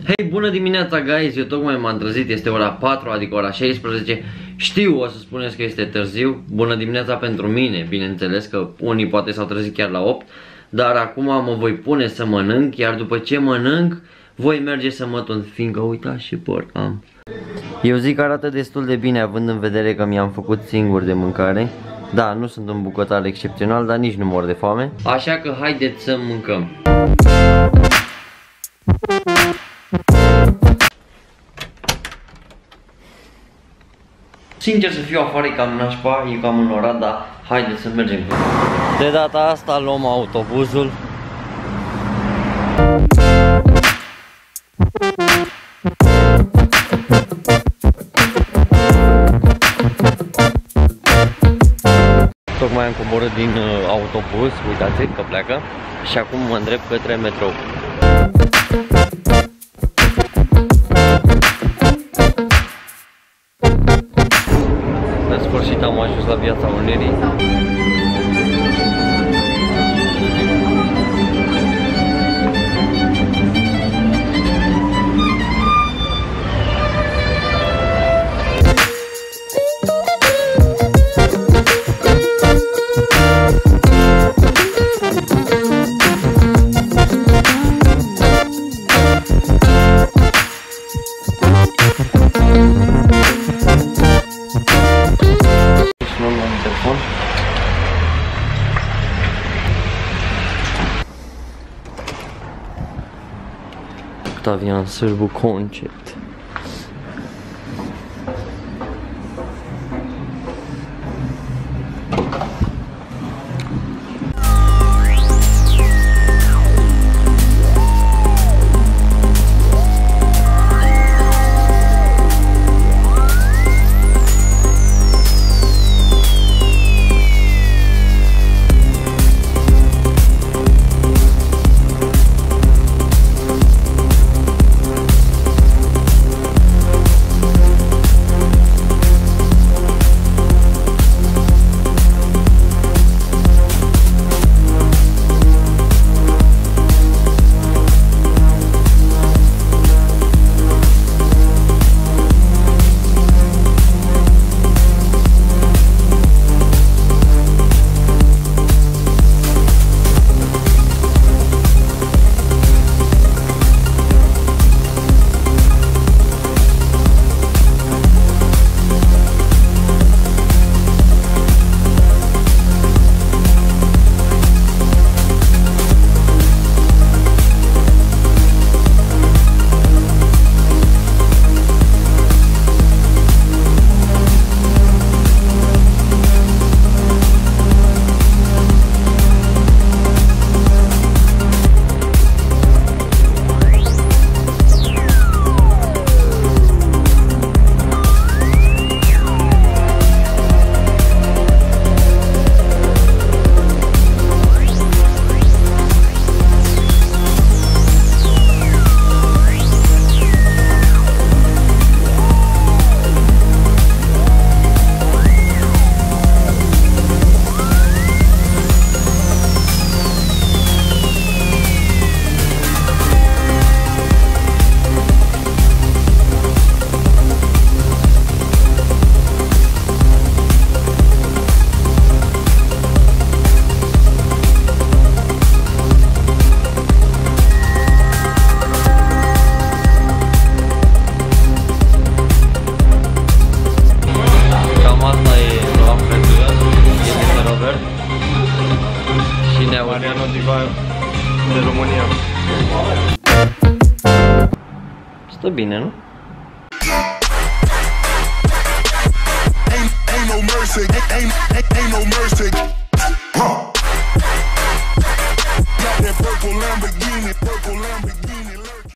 Hei, bună dimineața, guys! Eu tocmai m-am trezit, este ora 4, adică ora 16. Știu, o să spuneți că este târziu. Bună dimineața pentru mine, bineînțeles că unii poate s-au trezit chiar la 8. Dar acum mă voi pune să mănânc, iar după ce mănânc, voi merge să mă tund, fiindcă uitați ce păr am. Eu zic că arată destul de bine, având în vedere că mi-am făcut singur de mâncare. Da, nu sunt un bucătar excepțional, dar nici nu mor de foame. Așa că haideți să mâncăm. Sincer să fiu, afară e cam nașpa, e cam înnorat, dar haideți să mergem. De data asta luăm autobuzul. Tocmai am coborât din autobuz, uitați că pleacă. Și acum mă îndrept către metrou. În sfârșit am ajuns la Piața Unirii. Octavian Sârbu Concept. De România. Stă bine, nu? Ain't no mercy, ain't no mercy.